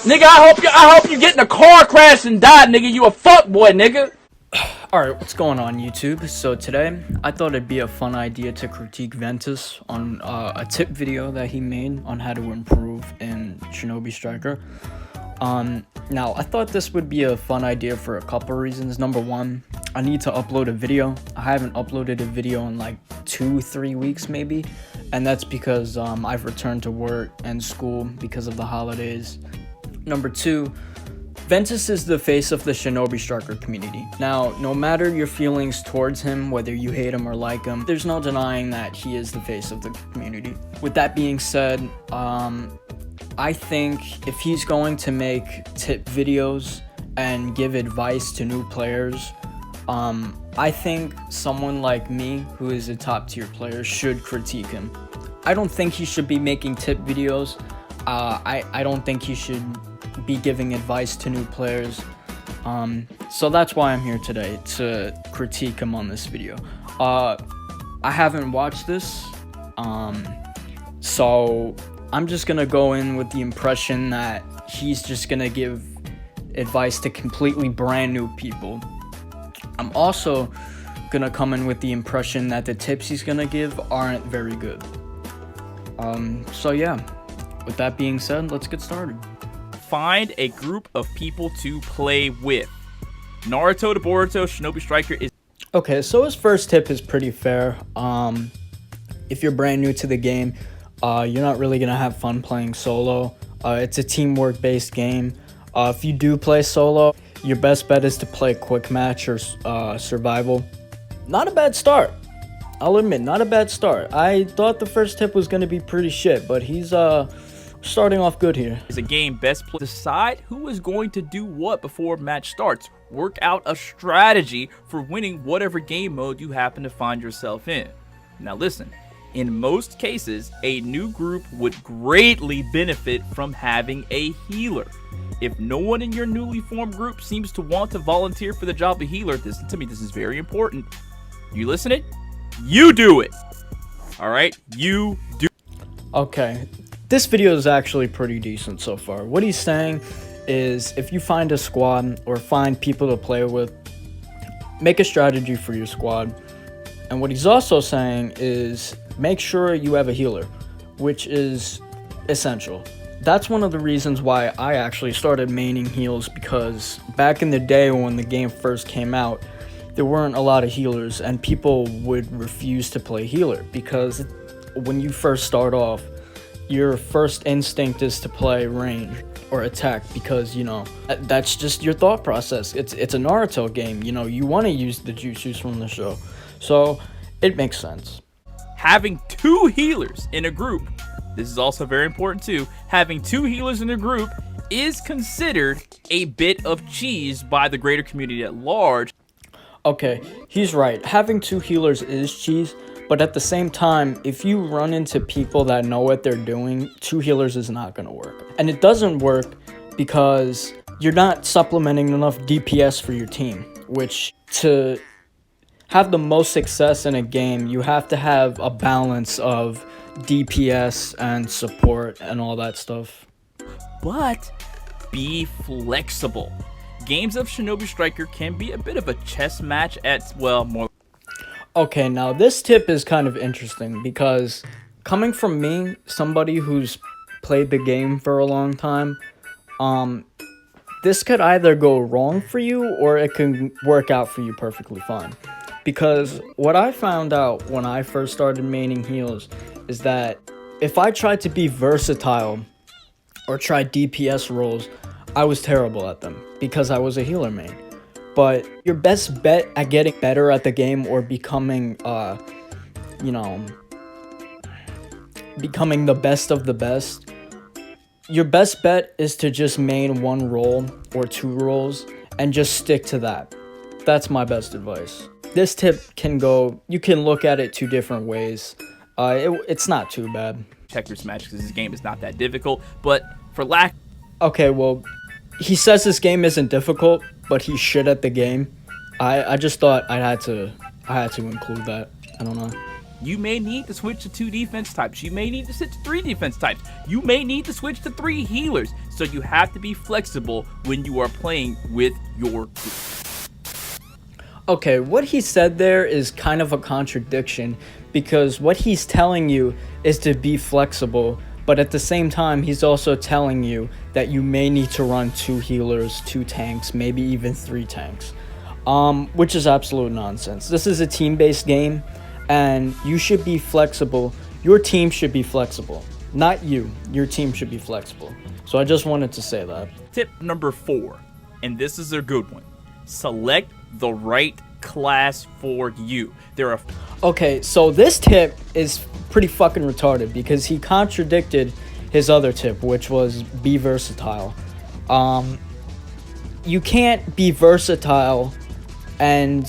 Nigga, I hope you get in a car crash and die, nigga. You a fuck boy, nigga. Alright, what's going on YouTube? So today, I thought it'd be a fun idea to critique Ventus on a tip video that he made on how to improve in Shinobi Striker. Now, I thought this would be a fun idea for a couple reasons. Number one, I need to upload a video. I haven't uploaded a video in like 2-3 weeks maybe, and that's because I've returned to work and school because of the holidays. Number two, Ventus is the face of the Shinobi Striker community. Now, no matter your feelings towards him, whether you hate him or like him, there's no denying that he is the face of the community. With that being said, I think if he's going to make tip videos and give advice to new players, I think someone like me, who is a top tier player, should critique him. I don't think he should be making tip videos. I don't think he should be giving advice to new players. So that's why I'm here today, to critique him on this video. I haven't watched this, so I'm just gonna go in with the impression that he's just gonna give advice to completely brand new people. I'm also gonna come in with the impression that the tips he's gonna give aren't very good. So yeah, with that being said, let's get started. Find a group of people to play with. Naruto to Boruto, Shinobi Striker is... Okay, so his first tip is pretty fair. If you're brand new to the game, you're not really gonna have fun playing solo. It's a teamwork based game. If you do play solo, your best bet is to play quick match or survival. Not a bad start, I'll admit, not a bad start. I thought the first tip was gonna be pretty shit, but he's starting off good here. Is a game best play. Decide who is going to do what before match starts. Work out a strategy for winning whatever game mode you happen to find yourself in. Now listen, in most cases, a new group would greatly benefit from having a healer. If no one in your newly formed group seems to want to volunteer for the job of healer, listen to me, this is very important. You listening? You do it. All right, you do. Okay. This video is actually pretty decent so far. What he's saying is, if you find a squad or find people to play with, make a strategy for your squad. And what he's also saying is, make sure you have a healer, which is essential. That's one of the reasons why I actually started maining heals, because back in the day when the game first came out, there weren't a lot of healers and people would refuse to play healer, because when you first start off, your first instinct is to play range or attack, because, you know, that's just your thought process. It's a Naruto game, you know, you want to use the jutsus from the show. So it makes sense. Having two healers in a group, this is also very important too, having two healers in a group is considered a bit of cheese by the greater community at large. Okay, he's right. Having two healers is cheese. But at the same time, if you run into people that know what they're doing, two healers is not going to work. And it doesn't work because you're not supplementing enough DPS for your team, which, to have the most success in a game, you have to have a balance of DPS and support and all that stuff. But be flexible. Games of Shinobi Striker can be a bit of a chess match at, well, more... Okay, now this tip is kind of interesting, because coming from me, somebody who's played the game for a long time, this could either go wrong for you or it can work out for you perfectly fine. Because what I found out when I first started maining heals is that if I tried to be versatile or try DPS roles, I was terrible at them because I was a healer main. But your best bet at getting better at the game or becoming, becoming the best of the best, your best bet is to just main one role or two roles and just stick to that. That's my best advice. This tip can go, you can look at it two different ways. It's not too bad. Check your match, because this game is not that difficult, but for lack... Okay, well, he says this game isn't difficult, but he's shit at the game. I just thought I had to include that. I don't know. You may need to switch to 2 defense types. You may need to switch to 3 defense types. You may need to switch to 3 healers. So so you have to be flexible when you are playing with your group. Okay, what he said there is kind of a contradiction, because what he's telling you is to be flexible, but at the same time, he's also telling you that you may need to run 2 healers, 2 tanks, maybe even 3 tanks, which is absolute nonsense. This is a team-based game, and you should be flexible. Your team should be flexible, not you. Your team should be flexible. So I just wanted to say that. Tip number 4, and this is a good one. Select the right class for you. There are Okay, so this tip is pretty fucking retarded because he contradicted his other tip, which was be versatile. You can't be versatile and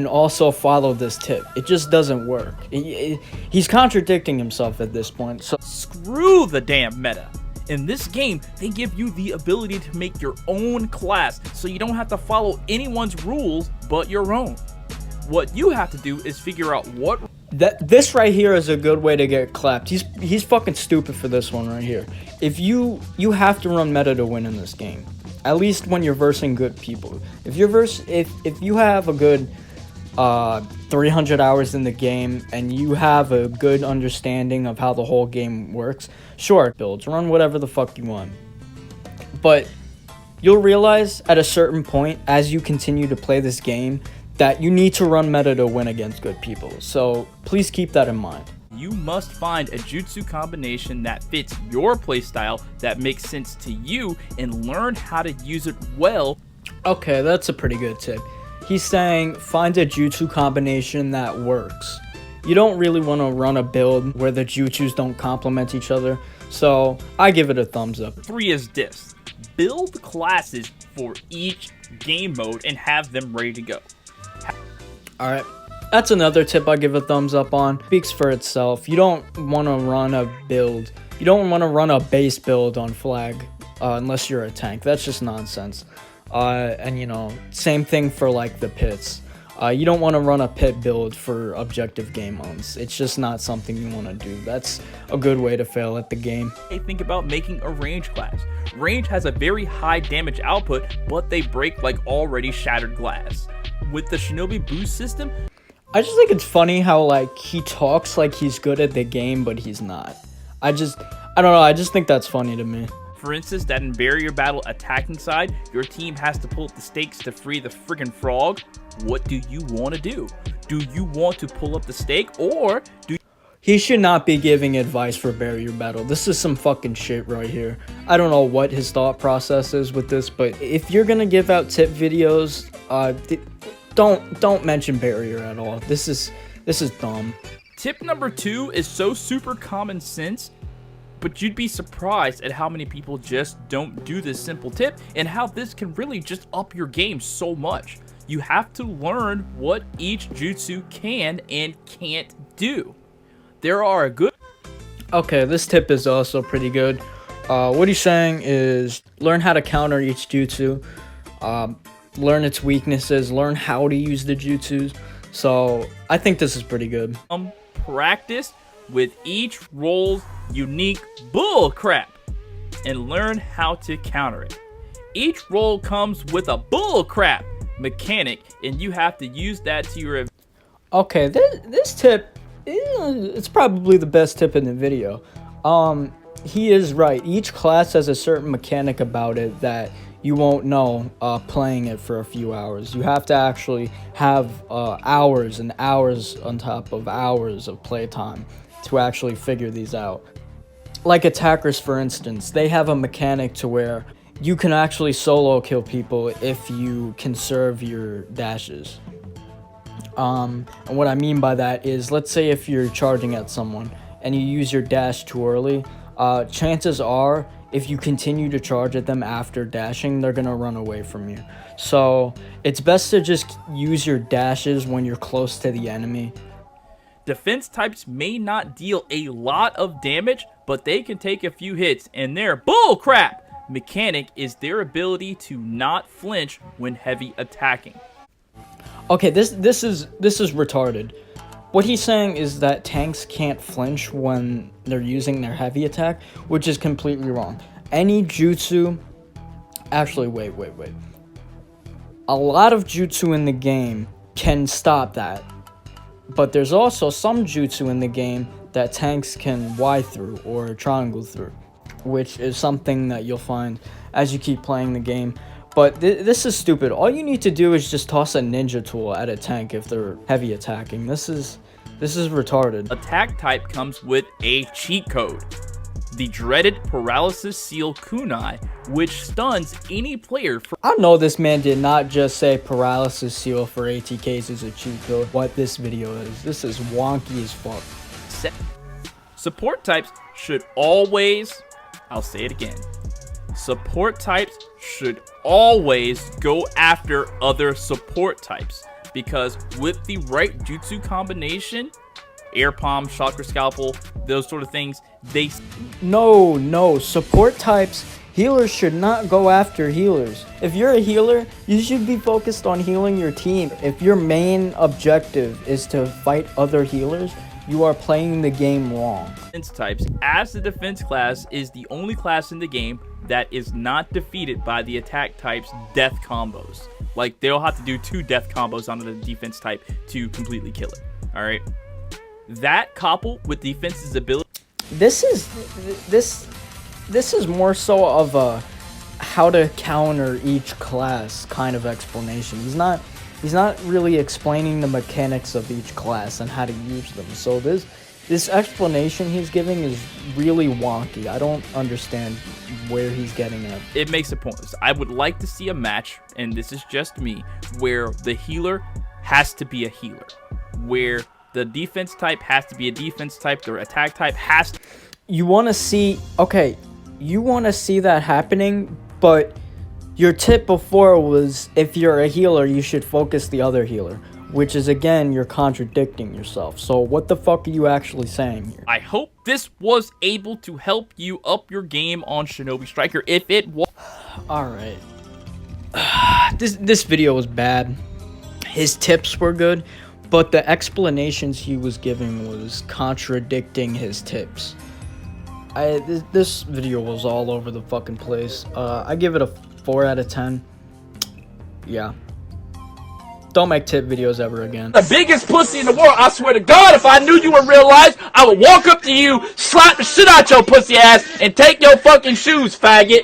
also follow this tip. It just doesn't work. He's contradicting himself at this point. So screw the damn meta. In this game, they give you the ability to make your own class, so you don't have to follow anyone's rules but your own. What you have to do is figure out what... This right here is a good way to get clapped. He's fucking stupid for this one right here. If you have to run meta to win in this game, at least when you're versing good people. If you have a good 300 hours in the game and you have a good understanding of how the whole game works, sure, builds, run whatever the fuck you want. But you'll realize at a certain point as you continue to play this game that you need to run meta to win against good people. So please keep that in mind. You must find a jutsu combination that fits your playstyle, that makes sense to you, and learn how to use it well. Okay, that's a pretty good tip. He's saying find a jutsu combination that works. You don't really want to run a build where the jutsus don't complement each other, so I give it a thumbs up. 3 is this. Build classes for each game mode and have them ready to go. Alright, that's another tip I give a thumbs up on. Speaks for itself. You don't want to run a build. You don't want to run a base build on flag unless you're a tank. That's just nonsense. And you know, same thing for like the pits. You don't want to run a pit build for objective game modes. It's just not something you want to do. That's a good way to fail at the game. Think about making a range class. Range has a very high damage output, but they break like already shattered glass. With the Shinobi boost system, I just think it's funny how like he talks like he's good at the game, but he's not. I don't know, I just think that's funny to me. For instance, that in barrier battle attacking side, your team has to pull up the stakes to free the friggin' frog. What do you want to do? Do you want to pull up the stake, or do you... He should not be giving advice for barrier battle. This is some fucking shit right here. I don't know what his thought process is with this, but if you're gonna give out tip videos, don't mention barrier at all. This is dumb. Tip number 2 is so super common sense, but you'd be surprised at how many people just don't do this simple tip and how this can really just up your game so much. You have to learn what each jutsu can and can't do. There are a good... Okay, this tip is also pretty good. What he's saying is learn how to counter each jutsu, learn its weaknesses, learn how to use the jutsus. So I think this is pretty good. Practice with each role's unique bull crap and learn how to counter it. Each role comes with a bull crap mechanic, and you have to use that to your... Okay, this tip, it's probably the best tip in the video. He is right. Each class has a certain mechanic about it that you won't know playing it for a few hours. You have to actually have hours and hours on top of hours of playtime to actually figure these out. Like attackers, for instance, they have a mechanic to where you can actually solo kill people if you conserve your dashes. And what I mean by that is, let's say if you're charging at someone and you use your dash too early, chances are if you continue to charge at them after dashing, they're gonna run away from you. So it's best to just use your dashes when you're close to the enemy. Defense types may not deal a lot of damage, but they can take a few hits, and their bullcrap mechanic is their ability to not flinch when heavy attacking. Okay, this is retarded. What he's saying is that tanks can't flinch when they're using their heavy attack, which is completely wrong. Any jutsu... Actually, wait. A lot of jutsu in the game can stop that. But there's also some jutsu in the game that tanks can Y through or triangle through, which is something that you'll find as you keep playing the game. But this is stupid. All you need to do is just toss a ninja tool at a tank if they're heavy attacking. This is retarded. Attack type comes with a cheat code. The dreaded Paralysis Seal Kunai, which stuns any player for... I know this man did not just say Paralysis Seal for ATKs is a cheat code. What this video is. This is wonky as fuck. Support types should always... I'll say it again. Support types should always go after other support types. Because with the right jutsu combination... Air Palm, Chakra Scalpel, those sort of things, they... No, support types, healers should not go after healers. If you're a healer, you should be focused on healing your team. If your main objective is to fight other healers, you are playing the game wrong. Defense types, as the defense class, is the only class in the game that is not defeated by the attack type's death combos. Like, they'll have to do 2 death combos onto the defense type to completely kill it, alright? That coupled with defense's ability. This is more so of a how to counter each class kind of explanation. He's not really explaining the mechanics of each class and how to use them. So this explanation he's giving is really wonky. I don't understand where he's getting at. It makes a point. I would like to see a match, and this is just me, where the healer has to be a healer, where the defense type has to be a defense type. The attack type has to... You want to see... Okay, you want to see that happening, but your tip before was if you're a healer, you should focus the other healer, which is, again, you're contradicting yourself. So what the fuck are you actually saying here? I hope this was able to help you up your game on Shinobi Striker. If it was... Alright. This video was bad. His tips were good, but the explanations he was giving was contradicting his tips. This video was all over the fucking place. I give it a 4 out of 10. Yeah. Don't make tip videos ever again. The biggest pussy in the world. I swear to God, if I knew you in real life, I would walk up to you, slap the shit out your pussy ass, and take your fucking shoes, faggot.